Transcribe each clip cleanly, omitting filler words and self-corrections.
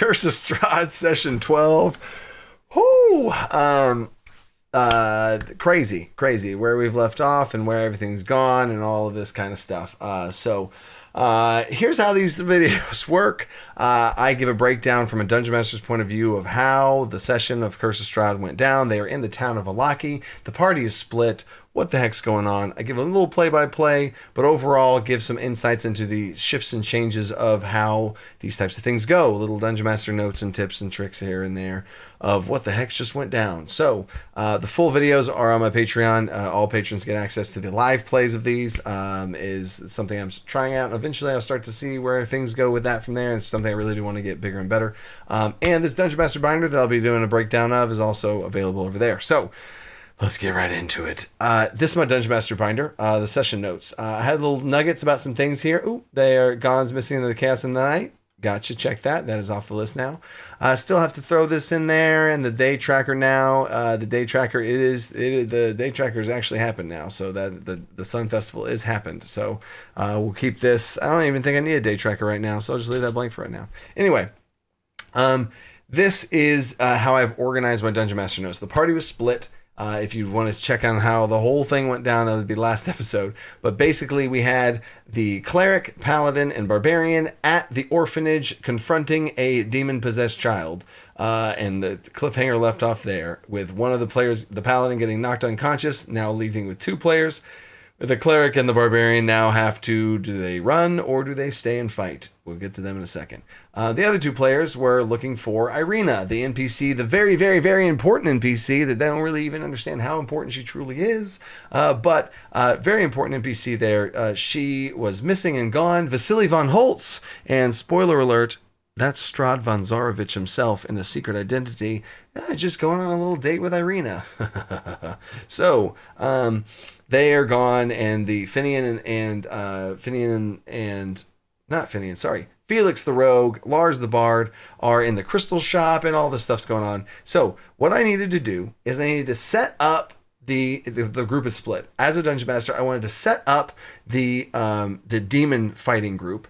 Curse of Strahd, session 12. Whoo! Crazy where we've left off and where everything's gone and all of this kind of stuff. Here's how these videos work. I give a breakdown from a Dungeon Master's point of view of how the session of Curse of Strahd went down. They are in the town of Alaki. The party is split. What the heck's going on? I give a little play-by-play, but overall give some insights into the shifts and changes of how these types of things go. Little Dungeon Master notes and tips and tricks here and there of what the heck just went down. So the full videos are on my Patreon. All patrons get access to the live plays of these. Is something I'm trying out. Eventually I'll start to see where things go with that from there. It's something I really do want to get bigger and better. And this Dungeon Master binder that I'll be doing a breakdown of is also available over there. So let's get right into it. This is my Dungeon Master binder, the session notes. I had little nuggets about some things here. Ooh, they are Gone's Missing in the Chaos in the Night. Gotcha, check that. That is off the list now. I still have to throw this in there, and the day tracker now. The day tracker, the day tracker has actually happened now, so that the Sun Festival is happened. So we'll keep this. I don't even think I need a day tracker right now, so I'll just leave that blank for right now. Anyway, this is how I've organized my Dungeon Master notes. The party was split. If you want to check on how the whole thing went down, that would be last episode. But basically, we had the cleric, paladin, and barbarian at the orphanage confronting a demon-possessed child. And the cliffhanger left off there, with one of the players, the paladin, getting knocked unconscious, now leaving with two players. The cleric and the barbarian now have to, do they run or do they stay and fight? We'll get to them in a second. The other two players were looking for Irina, the NPC, the very, very, very important NPC that they don't really even understand how important she truly is. But very important NPC there. She was missing and gone. Vasily von Holtz. And spoiler alert, that's Strahd von Zarovich himself in The Secret Identity. Just going on a little date with Irina. So, they are gone, and the Felix the Rogue, Lars the Bard are in the crystal shop, and all this stuff's going on. So what I needed to do is I needed to set up the group is split. As a Dungeon Master, I wanted to set up the demon fighting group,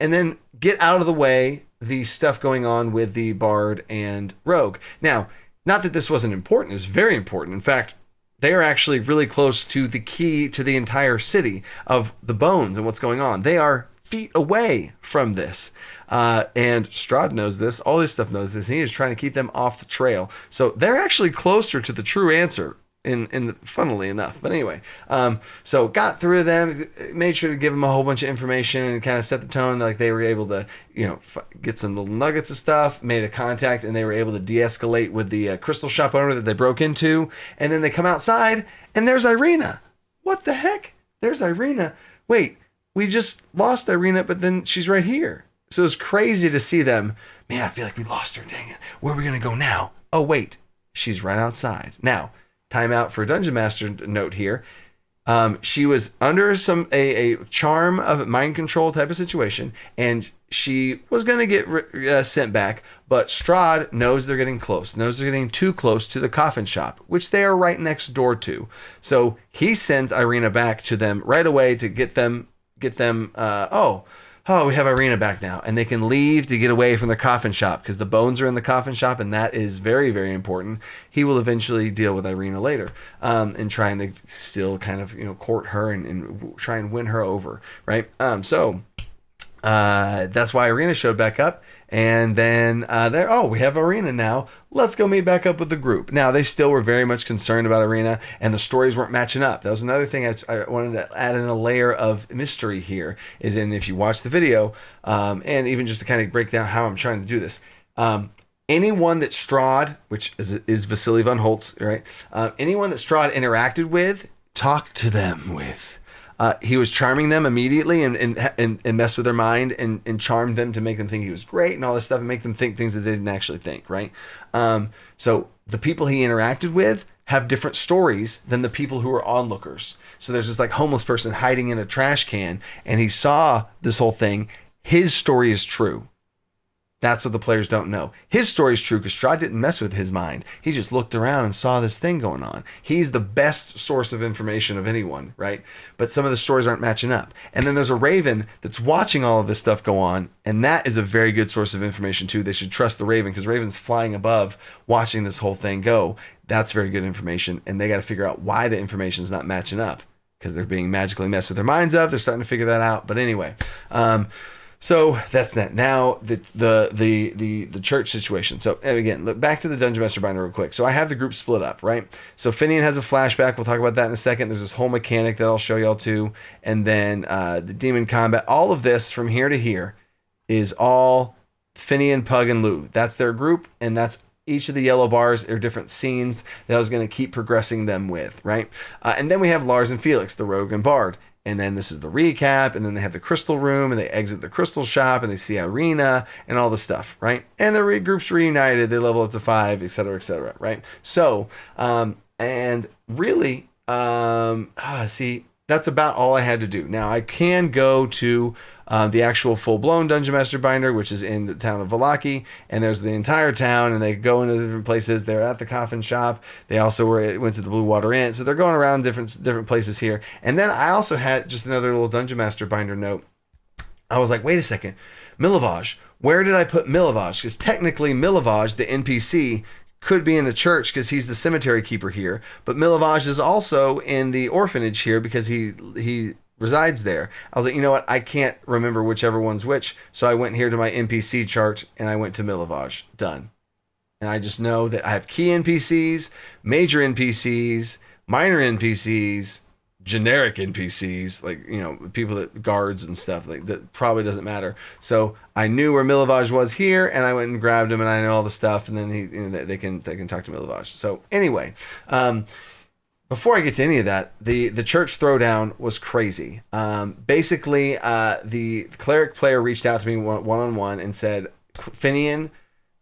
and then get out of the way the stuff going on with the Bard and Rogue. Now, not that this wasn't important, it's very important. In fact, they are actually really close to the key to the entire city of the bones and what's going on. They are feet away from this. And Strahd knows this. All this stuff knows this. And he is trying to keep them off the trail. So they're actually closer to the true answer, funnily enough. But anyway, so got through them, made sure to give them a whole bunch of information and kind of set the tone. Like they were able to, get some little nuggets of stuff, made a contact, and they were able to de-escalate with the crystal shop owner that they broke into. And then they come outside, and there's Irina. What the heck? There's Irina. Wait, we just lost Irina, but then she's right here. So it's crazy to see them. Man, I feel like we lost her. Dang it. Where are we going to go now? Oh, wait. She's right outside. Now, time out for a Dungeon Master note here. She was under a charm of mind control type of situation, and she was going to get sent back, but Strahd knows they're getting close, knows they're getting too close to the coffin shop, which they are right next door to. So he sends Irina back to them right away to get them, we have Irina back now, and they can leave to get away from the coffin shop because the bones are in the coffin shop, and that is very, very important. He will eventually deal with Irina later, and trying to still kind of court her and try and win her over, right? That's why Irina showed back up, and then we have Irina now. Let's go meet back up with the group. Now, they still were very much concerned about Irina, and the stories weren't matching up. That was another thing I wanted to add in a layer of mystery here, is in if you watch the video, and even just to kind of break down how I'm trying to do this. Anyone that Strahd, which is Vasily von Holtz, right? Anyone that Strahd interacted with, talked to them with. He was charming them immediately and messed with their mind and charmed them to make them think he was great and all this stuff and make them think things that they didn't actually think, right? So the people he interacted with have different stories than the people who are onlookers. So there's this like homeless person hiding in a trash can, and he saw this whole thing. His story is true. That's what the players don't know. His story's true because Strahd didn't mess with his mind. He just looked around and saw this thing going on. He's the best source of information of anyone, right? But some of the stories aren't matching up. And then there's a raven that's watching all of this stuff go on, and that is a very good source of information too. They should trust the raven because raven's flying above watching this whole thing go. That's very good information, and they got to figure out why the information's not matching up because they're being magically messed with their minds up. They're starting to figure that out. But anyway, so that's that. Now the church situation. So again, look back to the Dungeon Master binder real quick. So I have the group split up, right? So Finian has a flashback. We'll talk about that in a second. There's this whole mechanic that I'll show y'all too, and then the demon combat. All of this from here to here is all Finian, Pug, and Lou. That's their group, and that's each of the yellow bars are different scenes that I was going to keep progressing them with, right? And then we have Lars and Felix, the rogue and bard. And then this is the recap, and then they have the crystal room, and they exit the crystal shop, and they see Irina, and all the stuff, right? And the groups reunited, they level up to 5, etc., right? So, and really, see, that's about all I had to do. Now, I can go to the actual full-blown Dungeon Master binder, which is in the town of Vallaki, and there's the entire town, and they go into different places. They're at the coffin shop. They also went to the Blue Water Inn, so they're going around different places here. And then I also had just another little Dungeon Master binder note. I was like, wait a second, Milovaj, where did I put Milovaj? Because technically Milovaj, the NPC, could be in the church because he's the cemetery keeper here, but Milovaj is also in the orphanage here because he resides there. I was like, you know what? I can't remember whichever one's which, so I went here to my NPC chart and I went to Milovaj. Done. And I just know that I have key NPCs, major NPCs, minor NPCs, generic NPCs, like, you know, people that guards and stuff, like that probably doesn't matter. So I knew where Milovaj was here, and I went and grabbed him, and I know all the stuff, and then they can talk to Milovaj. So anyway, before I get to any of that, the church throwdown was crazy. Basically, the cleric player reached out to me one-on-one and said Finian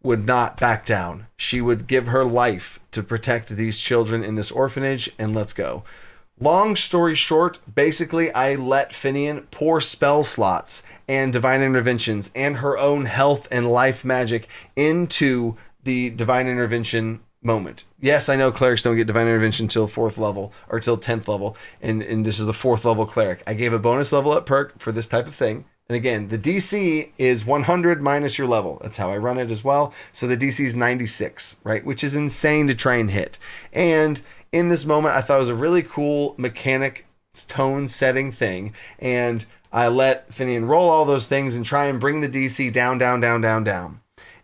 would not back down. She would give her life to protect these children in this orphanage, and let's go. Long story short, basically, I let Finian pour spell slots and divine interventions and her own health and life magic into the divine intervention moment. Yes, I know clerics don't get divine intervention till 4th level or till 10th level, and this is a 4th level cleric. I gave a bonus level up perk for this type of thing. And again, the DC is 100 minus your level. That's how I run it as well. So the DC is 96, right? Which is insane to try and hit. And in this moment, I thought it was a really cool mechanic tone setting thing. And I let Finian roll all those things and try and bring the DC down.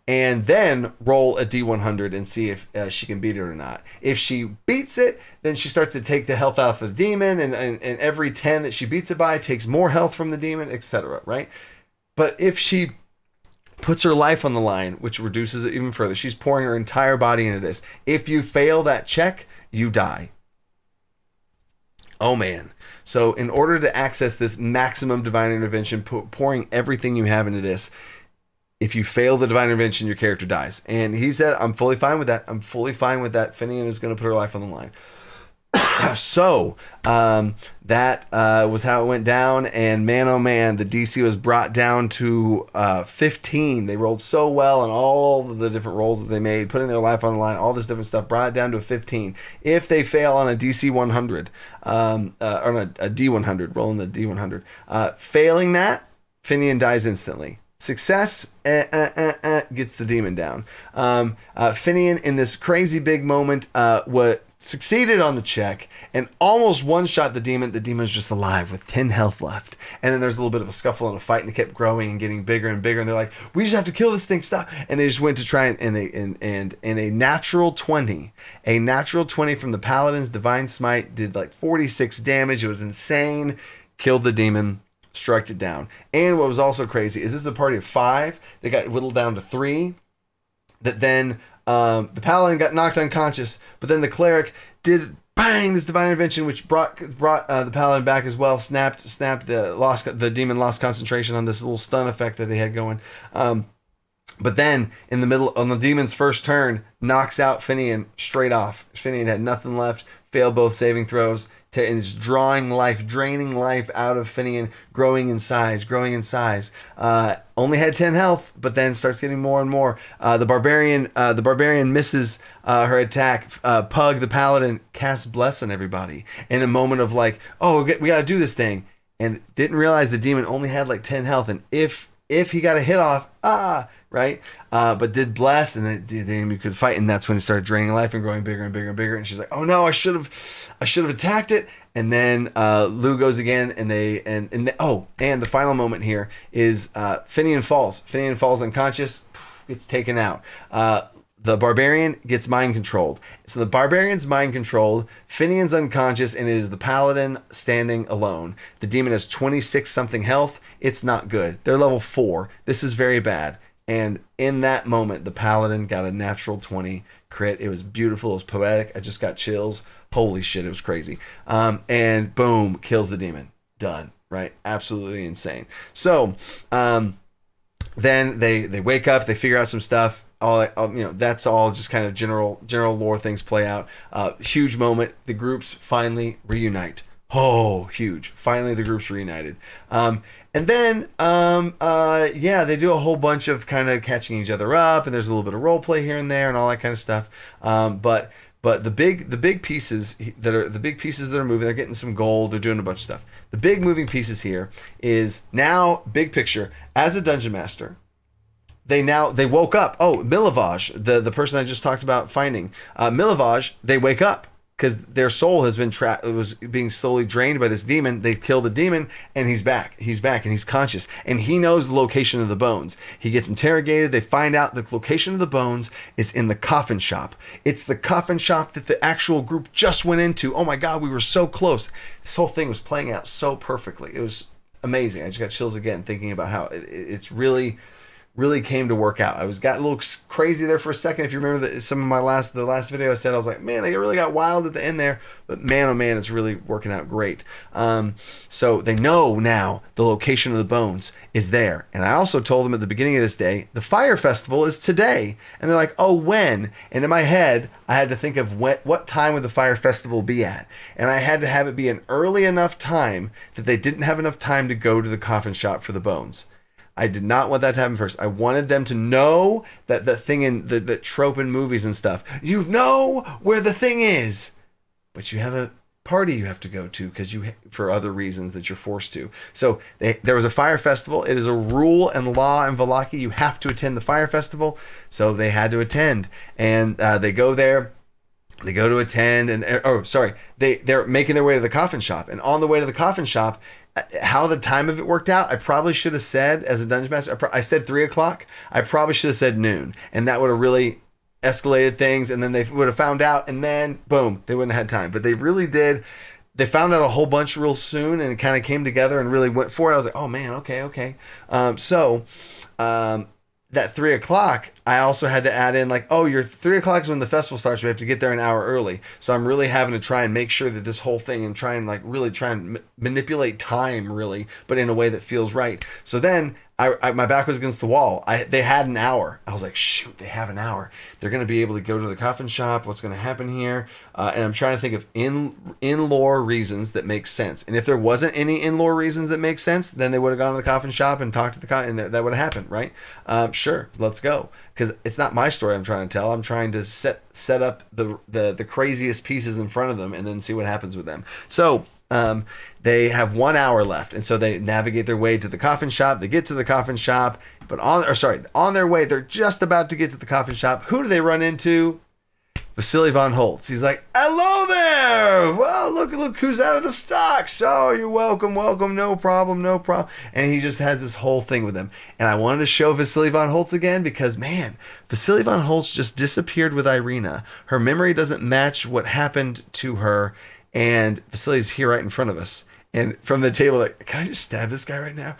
And then roll a D100 and see if she can beat it or not. If she beats it, then she starts to take the health out of the demon, and every 10 that she beats it by takes more health from the demon, etc., right? But if she puts her life on the line, which reduces it even further, she's pouring her entire body into this. If you fail that check, you die. Oh man. So in order to access this maximum divine intervention, pouring everything you have into this, if you fail the divine intervention, your character dies. And he said, I'm fully fine with that. I'm fully fine with that. Finian is going to put her life on the line. So that was how it went down. And man, oh man, the DC was brought down to 15. They rolled so well on all the different rolls that they made, putting their life on the line, all this different stuff, brought it down to a 15. If they fail on a DC 100, or on a D100, rolling the D100, failing that, Finian dies instantly. Success, gets the demon down. Finian, in this crazy big moment, succeeded on the check and almost one-shot the demon. The demon's just alive with 10 health left. And then there's a little bit of a scuffle and a fight, and it kept growing and getting bigger and bigger. And they're like, we just have to kill this thing, stop. And they just went to try and a natural 20 from the Paladin's Divine Smite did like 46 damage. It was insane. Killed the demon. Struck it down. And what was also crazy is this is a party of 5. They got whittled down to 3. That then the paladin got knocked unconscious, but then the cleric did bang this divine intervention, which brought the paladin back as well. Snapped the demon lost concentration on this little stun effect that they had going. But then in the middle on the demon's first turn, knocks out Finian straight off. Finian had nothing left. Failed both saving throws. and it's drawing life, draining life out of Finian, growing in size, growing in size. Only had 10 health, but then starts getting more and more. The barbarian misses her attack. Pug, the paladin, casts Bless on everybody in a moment of like, oh, we got to do this thing. And didn't realize the demon only had like 10 health. And if he got a hit off, right? But did Bless, and the enemy could fight. And that's when it started draining life and growing bigger and bigger and bigger. And she's like, oh no, I should have attacked it. And then Lou goes again, and the final moment here is Finian falls. Finian falls unconscious, gets taken out. The barbarian gets mind controlled. So the barbarian's mind controlled, Finian's unconscious, and it is the paladin standing alone. The demon has 26 something health. It's not good. They're level 4. This is very bad. And in that moment, the paladin got a natural 20 crit. It was beautiful. It was poetic. I just got chills. Holy shit, it was crazy. And boom, kills the demon. Done. Right? Absolutely insane. So then they wake up. They figure out some stuff. That's all just kind of general lore things play out. Huge moment. The groups finally reunite. Oh, huge. Finally, the groups reunited. And then, they do a whole bunch of kind of catching each other up, and there's a little bit of role play here and there and all that kind of stuff. But the big pieces that are moving, they're getting some gold, they're doing a bunch of stuff. The big moving pieces here is now, big picture, as a dungeon master, they woke up. Oh, Milovaj, the person I just talked about finding, Milovaj, they wake up because their soul has been trapped. It was being slowly drained by this demon. They kill the demon, and he's back. He's back, and he's conscious, and he knows the location of the bones. He gets interrogated. They find out the location of the bones is in the coffin shop. It's the coffin shop that the actual group just went into. Oh my God, we were so close. This whole thing was playing out so perfectly. It was amazing. I just got chills again thinking about how it's really came to work out. I got a little crazy there for a second. If you remember the last video I said, I was like, man, they really got wild at the end there. But man, oh man, it's really working out great. So they know now the location of the bones is there. And I also told them at the beginning of this day, the fire festival is today. And they're like, oh, when? And in my head, I had to think of what time would the fire festival be at. And I had to have it be an early enough time that they didn't have enough time to go to the coffin shop for the bones. I did not want that to happen first. I wanted them to know that the thing in the trope in movies and stuff. You know where the thing is, but you have a party you have to go to for other reasons that you're forced to. So there was a fire festival. It is a rule and law in Vallaki. You have to attend the fire festival. So they had to attend, and they go there. They go to attend, and they're making their way to the coffin shop. And on the way to the coffin shop, how the time of it worked out, I probably should have said, as a dungeon master, I said 3 o'clock. I probably should have said noon, and that would have really escalated things. And then they would have found out, and then boom, they wouldn't have had time. But they really did. They found out a whole bunch real soon, and it kind of came together and really went for it. I was like, oh man, okay. That 3 o'clock, I also had to add in like, oh, your 3 o'clock is when the festival starts. We have to get there an hour early. So I'm really having to try and make sure that this whole thing and try and manipulate time really, but in a way that feels right. So then my back was against the wall. They had an hour. I was like, shoot, they have an hour. They're going to be able to go to the coffin shop. What's going to happen here? And I'm trying to think of in-lore reasons that make sense. And if there wasn't any in-lore reasons that make sense, then they would have gone to the coffin shop and talked to the coffin, and that would have happened, right? Sure, let's go. Because it's not my story I'm trying to tell. I'm trying to set up the craziest pieces in front of them and then see what happens with them. So they have 1 hour left, and so they navigate their way to the coffin shop. They get to the coffin shop, but on their way, they're just about to get to the coffin shop. Who do they run into? Vasily von Holtz. He's like, hello there. Well, look who's out of the stocks. Oh, you're welcome. No problem. And he just has this whole thing with him. And I wanted to show Vasily von Holtz again because, man, Vasily von Holtz just disappeared with Irina. Her memory doesn't match what happened to her. And Vasily's here right in front of us. And from the table, like, can I just stab this guy right now?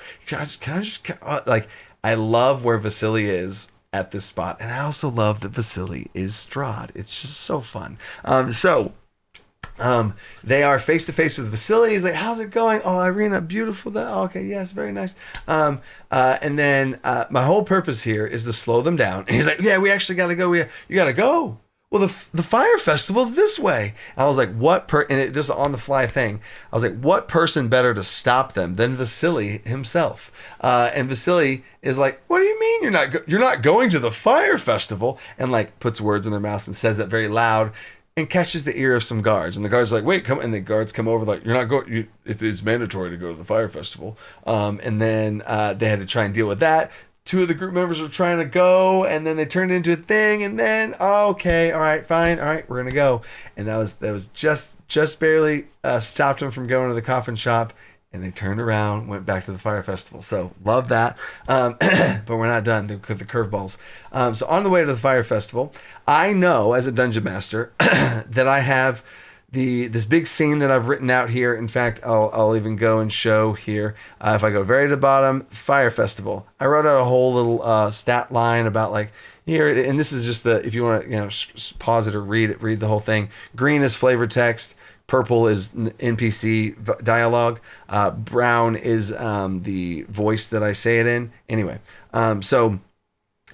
I love where Vasily is at this spot. And I also love that Vasily is Strahd. It's just so fun. They are face to face with Vasily. He's like, how's it going? Oh, Irina, beautiful. Okay, yes, very nice. And then my whole purpose here is to slow them down. And he's like, yeah, we actually got to go. You got to go. well, the fire festival's this way. And I was like, this is on the fly thing. I was like, what person better to stop them than Vasily himself? And Vasily is like, what do you mean you're not going to the fire festival? And like puts words in their mouths and says that very loud and catches the ear of some guards. And the guards are like, wait, come. And the guards come over like, you're not going, it's mandatory to go to the fire festival. And then they had to try and deal with that. Two of the group members were trying to go, and then they turned into a thing, and then okay, all right, fine, all right, we're gonna go, and that was just barely stopped them from going to the coffin shop, and they turned around, went back to the fire festival. So love that, but we're not done. The curveballs. So on the way to the fire festival, I know as a dungeon master that I have this big scene that I've written out here. In fact, I'll even go and show here. If I go very to the bottom, fire festival. I wrote out a whole little stat line about like here, and this is just if you want to pause it or read the whole thing. Green is flavored text. Purple is NPC dialogue. Brown is the voice that I say it in. Anyway, so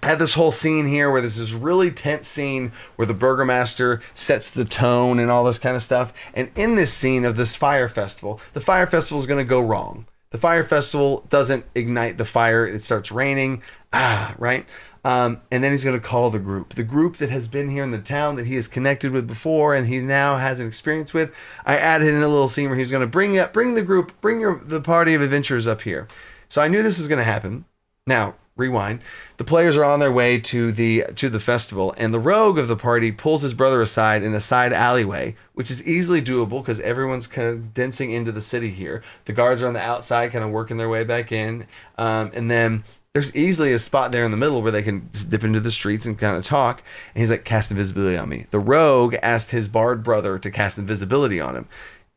I had this whole scene here where there's this really tense scene where the burgomaster sets the tone and all this kind of stuff. And in this scene of this fire festival, the fire festival is going to go wrong. The fire festival doesn't ignite the fire. It starts raining. Right? And then he's going to call the group that has been here in the town that he has connected with before and he now has an experience with. I added in a little scene where he was going to bring the group, the party of adventurers up here. So I knew this was going to happen. Now, rewind. The players are on their way to the festival, and the rogue of the party pulls his brother aside in a side alleyway, which is easily doable because everyone's kind of densing into the city here. The guards are on the outside, kind of working their way back in, and then there's easily a spot there in the middle where they can dip into the streets and kind of talk. And he's like, cast invisibility on me. The rogue asked his bard brother to cast invisibility on him.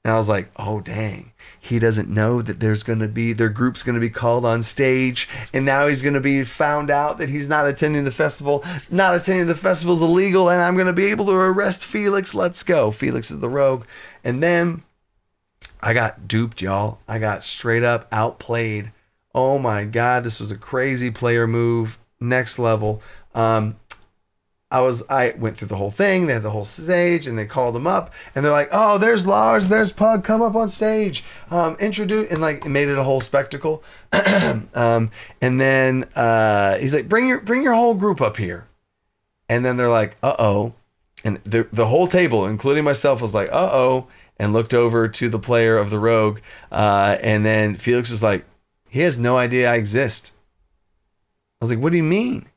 And I was like, oh, dang. He doesn't know that their group's going to be called on stage. And now he's going to be found out that he's not attending the festival. Not attending the festival is illegal. And I'm going to be able to arrest Felix. Let's go. Felix is the rogue. And then I got duped, y'all. I got straight up outplayed. Oh, my God. This was a crazy player move. Next level. I went through the whole thing. They had the whole stage, and they called him up, and they're like, "Oh, there's Lars, there's Pug, come up on stage, introduce," and like it made it a whole spectacle. And then he's like, "Bring your whole group up here," and then they're like, "Uh-oh," and the whole table, including myself, was like, "Uh-oh," and looked over to the player of the rogue, and then Felix was like, "He has no idea I exist." I was like, "What do you mean?"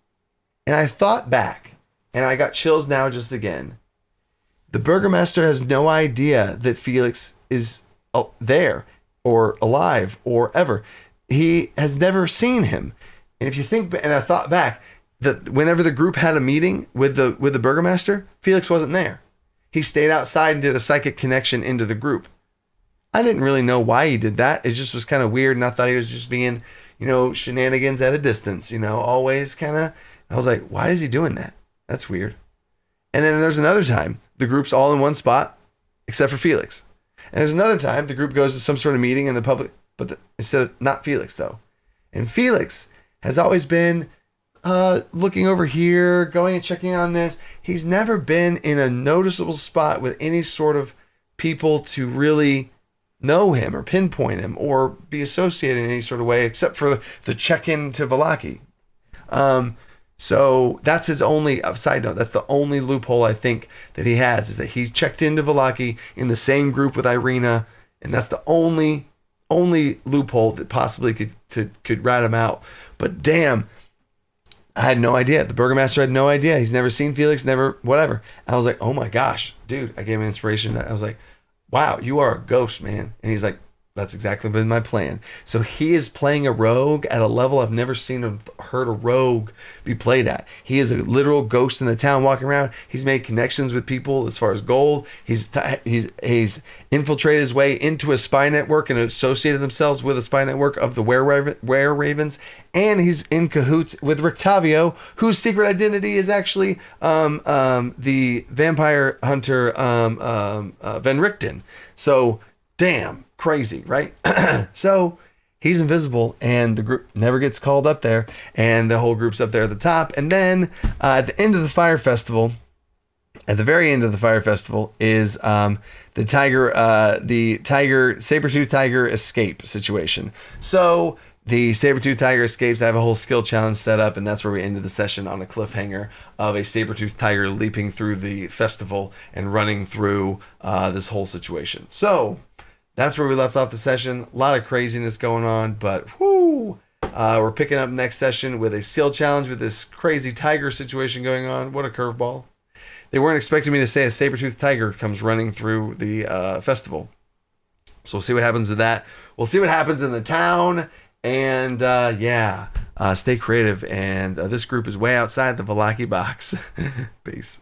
And I thought back. And I got chills now just again. The burgomaster has no idea that Felix is there or alive or ever. He has never seen him. And if you think, and I thought back, that whenever the group had a meeting with the burgomaster, Felix wasn't there. He stayed outside and did a psychic connection into the group. I didn't really know why he did that. It just was kind of weird. And I thought he was just being, shenanigans at a distance, always kind of, I was like, why is he doing that? That's weird. And then there's another time the group's all in one spot, except for Felix. And there's another time the group goes to some sort of meeting in the public, but instead of not Felix though. And Felix has always been looking over here, going and checking on this. He's never been in a noticeable spot with any sort of people to really know him or pinpoint him or be associated in any sort of way, except for the check-in to Valaki. So that's his only side note. That's the only loophole I think that he has, is that he checked into Valaki in the same group with Irina, and that's the only loophole that possibly could rat him out. But damn, I had no idea. The burgomaster had no idea. He's never seen Felix, never whatever. I was like, oh my gosh, dude! I gave him inspiration. I was like, wow, you are a ghost, man. And he's like, that's exactly been my plan. So he is playing a rogue at a level I've never seen or heard a rogue be played at. He is a literal ghost in the town walking around. He's made connections with people as far as gold. He's infiltrated his way into a spy network and associated themselves with a spy network of the Were Ravens. And he's in cahoots with Rictavio, whose secret identity is actually the vampire hunter Van Richten. So, damn. Crazy, right? So he's invisible and the group never gets called up there, and the whole group's up there at the top. And then at the end of the fire festival, at the very end of the fire festival is the saber-tooth tiger escape situation. So the saber-tooth tiger escapes. I have a whole skill challenge set up, and that's where we ended the session on a cliffhanger of a saber-tooth tiger leaping through the festival and running through this whole situation. So that's where we left off the session. A lot of craziness going on, but whoo! We're picking up next session with a skill challenge with this crazy tiger situation going on. What a curveball. They weren't expecting me to say a saber-toothed tiger comes running through the festival. So we'll see what happens with that. We'll see what happens in the town. And stay creative. And this group is way outside the Valaki box. Peace.